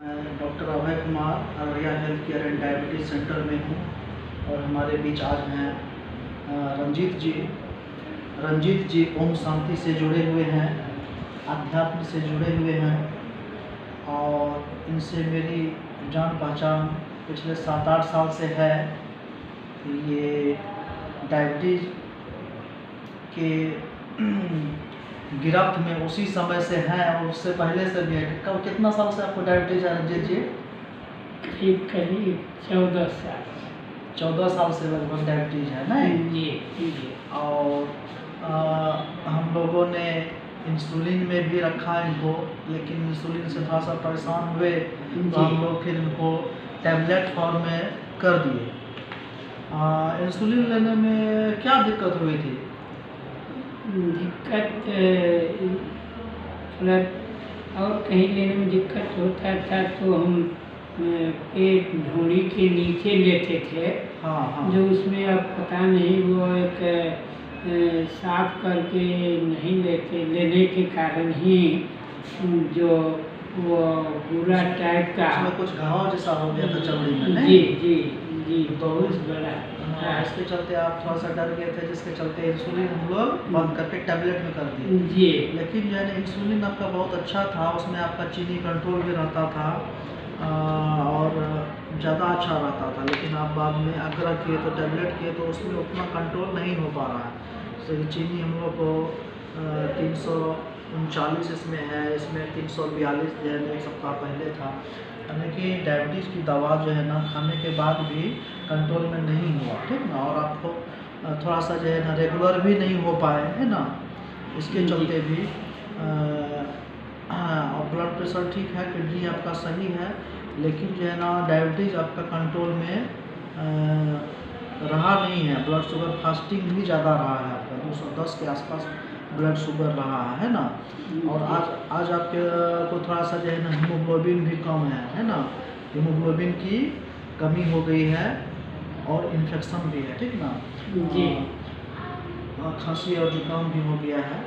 मैं doctor Abhay Kumar Araria health care and diabetes centre में हूँ और हमारे बीच आज हैं रंजीत जी। रंजीत जी ओम शांति से जुड़े हुए हैं, अध्यात्म से जुड़े हुए हैं और इनसे मेरी जान पहचान पिछले 7-8 साल से है। ये डायबिटीज़ के गिरफ्त में उसी समय से हैं और उससे पहले से भी है। कब कितना साल से आपको डायबिटीज़ है रंजीत जी? करीब 14 साल। 14 साल से लगभग डायबिटीज़ है नहीं? जी। और हम लोगों ने इंसुलिन में भी रखा इनको, लेकिन इंसुलिन से थोड़ा सा परेशान हुए तो हम लोग फिर इनको टैबलेट फॉर्म में कर दिए। इंसुलिन लेने में क्या दिक्कत हुई थी? दिक्कत थोड़ा और कहीं लेने में दिक्कत होता था तो हम पेट ढूंढी के नीचे लेते थे। हाँ। जो उसमें अब पता नहीं वो एक साफ करके नहीं लेने के कारण ही जो वो पूरा टाइप का उसमें कुछ घाव जैसा हो गया था चमड़ी में नहीं? जी तो बहुत बड़ा। इसके चलते आप थोड़ा सा डर गए थे, जिसके चलते इंसुलिन हम लोग बंद करके टैबलेट में कर दिए। जी। लेकिन जो है ना इंसुलिन आपका बहुत अच्छा था, उसमें आपका चीनी कंट्रोल भी रहता था और ज़्यादा अच्छा रहता था। लेकिन आप बाद में आग्रह किए तो टैबलेट किए तो उसमें उतना कंट्रोल नहीं हो पा रहा है। तो चीनी हम लोग को 339 इसमें है, इसमें 342 जो है एक सप्ताह पहले था। यानी कि डायबिटीज़ की दवा जो है ना खाने के बाद भी कंट्रोल में नहीं हुआ, ठीक ना? और आपको थोड़ा सा जो है ना रेगुलर भी नहीं हो पाए, है ना? इसके चलते भी और ब्लड प्रेशर ठीक है, किडनी आपका सही है, लेकिन जो है ना डायबिटीज़ आपका कंट्रोल में रहा नहीं है। ब्लड शुगर फास्टिंग भी ज़्यादा रहा है आपका, 210 के आसपास ब्लड शुगर रहा है ना? और आज आपके को थोड़ा सा जो है ना हीमोग्लोबिन भी कम है ना? हीमोग्लोबिन की कमी हो गई है और इन्फेक्शन भी है, ठीक ना? जी। खांसी और जुकाम भी हो गया है,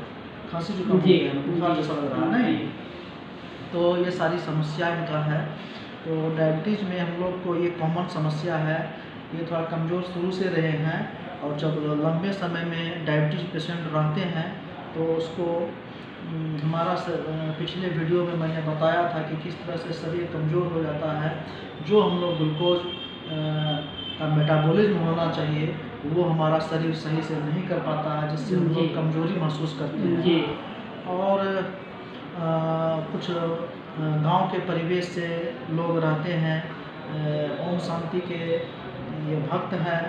खांसी जुकाम हो गया है, बुखार जैसा लग रहा है नहीं? तो ये सारी समस्या इनका है। तो डायबिटीज़ में हम लोग को ये कॉमन समस्या है। ये थोड़ा कमज़ोर शुरू से रहे हैं और जब लंबे समय में डायबिटीज़ पेशेंट रहते हैं तो उसको हमारा पिछले वीडियो में मैंने बताया था कि किस तरह से शरीर कमज़ोर हो जाता है। जो हम लोग ग्लूकोज का मेटाबॉलिज्म होना चाहिए वो हमारा शरीर सही से नहीं कर पाता है, जिससे हम लोग कमज़ोरी महसूस करते हैं। और कुछ गांव के परिवेश से लोग रहते हैं, ओम शांति के ये भक्त हैं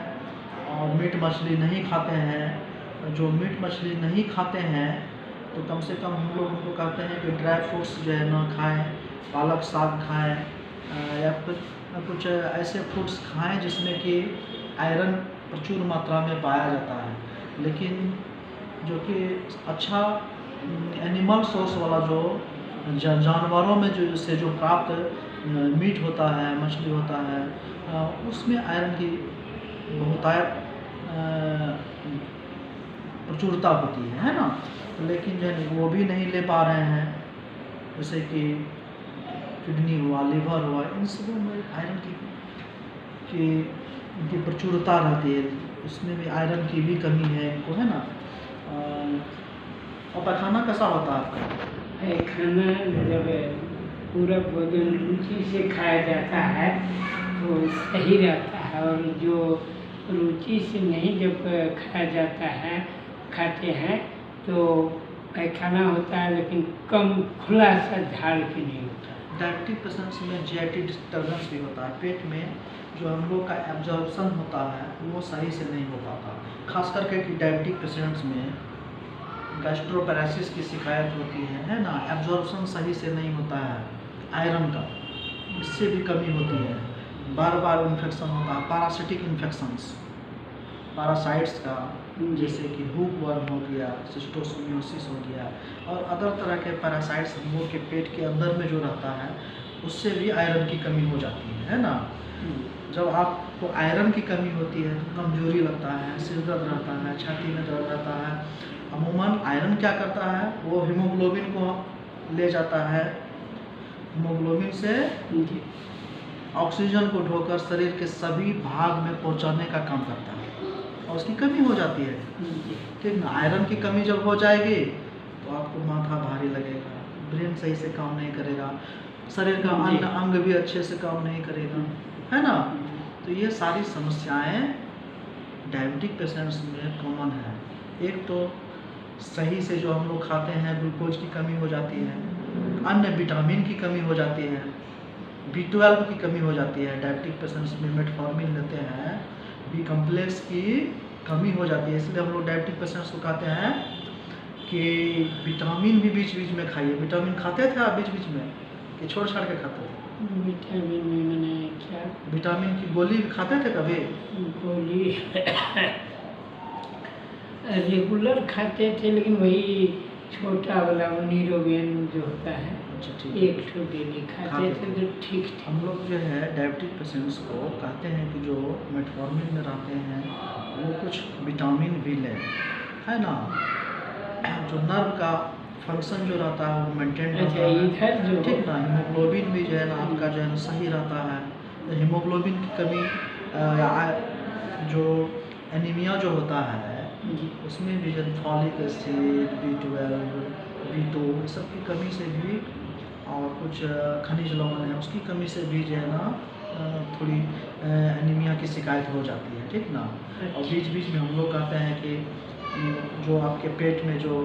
और मीट मछली नहीं खाते हैं। जो मीट मछली नहीं खाते हैं तो कम से कम हम लोग उनको कहते हैं कि ड्राई फ्रूट्स जो है ना खाएं, पालक साग खाएं या कुछ ऐसे फ्रूट्स खाएं जिसमें कि आयरन प्रचुर मात्रा में पाया जाता है। लेकिन जो कि अच्छा एनिमल सोर्स वाला जो जानवरों में जो प्राप्त मीट होता है, मछली होता है, उसमें आयरन की बहुतायत प्रचुरता होती है ना? लेकिन जो है वो भी नहीं ले पा रहे हैं, जैसे कि किडनी हुआ, लिवर हुआ, इन सबों में आयरन की प्रचुरता रहती है, उसमें भी आयरन की भी कमी है इनको, है ना? और पैखाना कैसा होता है आपका? पैखाना जब पूरा भोजन रुचि से खाया जाता है तो सही रहता है, और जो रुचि से नहीं जब खाया खाते हैं तो पैखाना होता है, लेकिन कम खुला सा झाड़ के नहीं होता। डायबिटिक पेशेंट्स में जीआईटी डिस्टर्बेंस भी होता है, पेट में जो हम लोग का एब्जॉर्प्शन होता है वो सही से नहीं हो पाता। खास करके कि डायबिटिक पेशेंट्स में गैस्ट्रोपैरेसिस की शिकायत होती है ना? एब्जॉर्प्शन सही से नहीं होता है आयरन का, इससे भी कमी होती है। बार बार इन्फेक्शन होता है, पैरासिटिक इन्फेक्शंस, पैरासाइट्स का, जैसे कि हुक वर्म हो गया, शिस्टोसोमियोसिस हो गया और अदर तरह के पैरासाइट्स हम लोग के पेट के अंदर में जो रहता है उससे भी आयरन की कमी हो जाती है ना? जब आपको आयरन की कमी होती है तो कमजोरी लगता है, सिर दर्द रहता है, छाती में दर्द रहता है। अमूमन आयरन क्या करता है, वो हीमोग्लोबिन को ले जाता है हीमोग्लोबिन से जी ऑक्सीजन को ढोकर शरीर के सभी भाग में पहुंचाने का काम करता है और उसकी कमी हो जाती है। जी ठीक ना, आयरन की कमी जब हो जाएगी तो आपको माथा भारी लगेगा, ब्रेन सही से काम नहीं करेगा, शरीर का जी। अन्य अंग भी अच्छे से काम नहीं करेगा, है ना। तो ये सारी समस्याएं डायबिटिक पेशेंट्स में कॉमन है। एक तो सही से जो हम लोग खाते हैं ग्लूकोज की कमी हो जाती है, अन्य विटामिन की कमी हो जाती है, B12 की कमी हो जाती है। डायबिटिक पेशेंट्स में मेटफॉर्मिन लेते हैं, बी कॉम्प्लेक्स की कमी हो जाती है। इसलिए हम लोग डायबिटिक पेशेंट्स को कहते हैं कि विटामिन भी बीच बीच में खाइए। विटामिन खाते थे आप बीच बीच में कि छोड़ छाड़ के खाते थे? विटामिन में मैंने क्या विटामिन की गोली खाते थे कभी? गोली रेगुलर खाते थे, लेकिन वही छोटा वाला नीरोबियन जो होता है अच्छा ठीक एक ठो डेली खाते थे तो ठीक थे। हम लोग जो है डायबिटिक पेशेंट्स को कहते हैं कि जो मेटफॉर्मिन में रहते हैं वो कुछ विटामिन भी लें, है ना। जो नर्व का फंक्शन जो रहता है वो मेंटेन रहता अच्छा है, इधर जो ठीक ना। हीमोग्लोबिन भी जो है ना आपका जो है ना सही रहता है। तो हीमोग्लोबिन की कमी जो एनीमिया जो होता है जी उसमें भी जो फॉलिक एसिड, B12, B2 ये सब की कमी से भी और कुछ खनिज लवण है उसकी कमी से भी जो है ना थोड़ी एनीमिया की शिकायत हो जाती है, ठीक ना। और बीच बीच में हम लोग कहते हैं कि जो आपके पेट में जो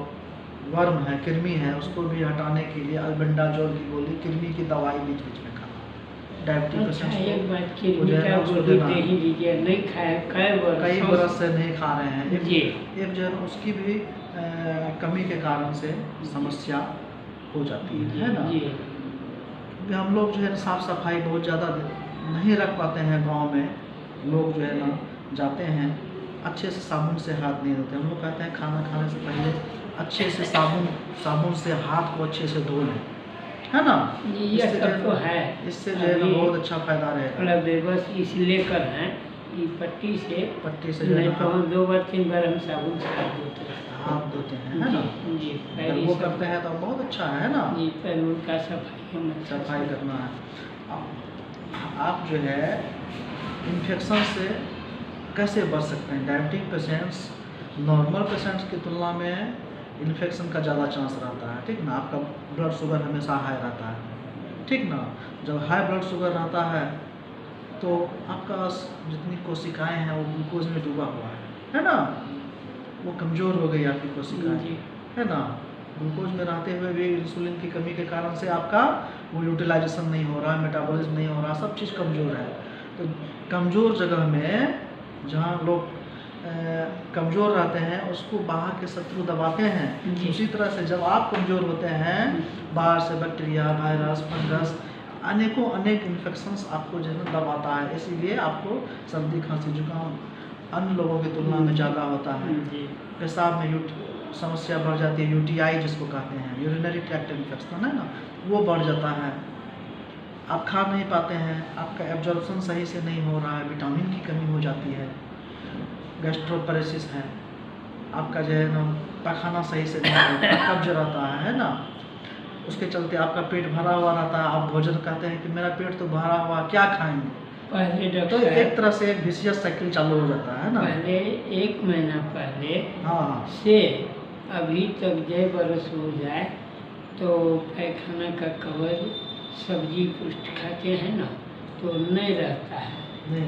वर्म है, कृमि है, उसको भी हटाने के लिए अल्बेंडाजोल की गोली, कृमि की दवाई बीच बीच में खाना। डायबिटिक अच्छा पेशेंट्स एक को बात की जो है ना उसको गोली देना दे ही दीजिए, नहीं खाए कई बरस से नहीं खा रहे हैं। जी एक जो है ना उसकी भी कमी के कारण से समस्या हो जाती है ना। जी क्योंकि हम लोग जो है ना साफ़ सफाई बहुत ज़्यादा नहीं रख पाते हैं। गांव में लोग जो है ना जाते हैं अच्छे से साबुन से हाथ नहीं धोते। हम लोग कहते हैं खाना खाने से पहले अच्छे से साबुन से हाथ को अच्छे से धो लें, है ना। ये सब तो है। इससे जो है ना बहुत अच्छा फायदा रहेगा। थोड़ा बेबस इसलिए कर हैं कि पट्टी से जो है नहीं ना तो हम 2 बार 3 बार हम साबुन से हाथ धोते हैं। हाथ धोते हैं, है ना। जी अगर वो करते हैं तो बहुत अच्छा है ना। जी पैर उनका सफाई हम अच्छा सफाई करना है। आप जो है इन्फेक्शन से कैसे बच सकते हैं? डायबिटिक पेशेंट्स नॉर्मल पेशेंट्स की तुलना में इन्फेक्शन का ज़्यादा चांस रहता है, ठीक ना। आपका ब्लड शुगर हमेशा हाई रहता है, ठीक ना। जब हाई ब्लड शुगर रहता है तो आपका जितनी कोशिकाएं हैं वो ग्लूकोज में डूबा हुआ है ना। वो कमज़ोर हो गई आपकी कोशिकाएं, है ना। ग्लूकोज में रहते हुए भी इंसुलिन की कमी के कारण से आपका वो यूटिलाइजेशन नहीं हो रहा है, मेटाबॉलिज्म नहीं हो रहा, सब चीज़ कमज़ोर है। तो कमज़ोर जगह में जहाँ लोग कमज़ोर रहते हैं उसको बाहर के शत्रु दबाते हैं। उसी तरह से जब आप कमज़ोर होते हैं बाहर से बैक्टीरिया, वायरस, फंगस अनेक इन्फेक्शंस आपको जो है दबाता है। इसीलिए आपको सर्दी, खांसी, जुकाम अन्य लोगों की तुलना में ज़्यादा होता है। पेशाब में समस्या बढ़ जाती है, UTI जिसको कहते हैं, यूरिनरी ट्रैक्ट इन्फेक्शन, है ना, वो बढ़ जाता है। आप खा नहीं पाते हैं, आपका एब्जॉर्प्शन सही से नहीं हो रहा है, विटामिन की कमी हो जाती है, गैस्ट्रोपरेसिस है, आपका जो है ना पैखाना सही से नहीं होता, कब्ज रहता है ना। उसके चलते आपका पेट भरा हुआ रहता है। आप भोजन कहते हैं कि मेरा पेट तो भरा हुआ, क्या खाएंगे? पहले तो एक तरह से एक विशियस साइकिल चालू हो जाता है ना। पहले 1 महीना पहले हाँ से अभी तक जय बरस हो जाए तो पैखाना का कवर सब्जी पुष्ट खाते हैं ना तो नहीं रहता है।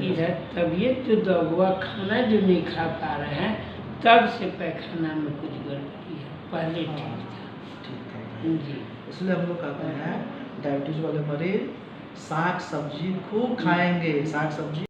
इधर तबीयत जो दबुआ खाना जो नहीं खा पा रहे हैं तब से पैखाना में कुछ गड़बड़ी है। पहले ठीक था जी। इसलिए हम लोग कहते हैं डायबिटीज वाले मरीज साग सब्जी खूब खाएंगे। साग सब्जी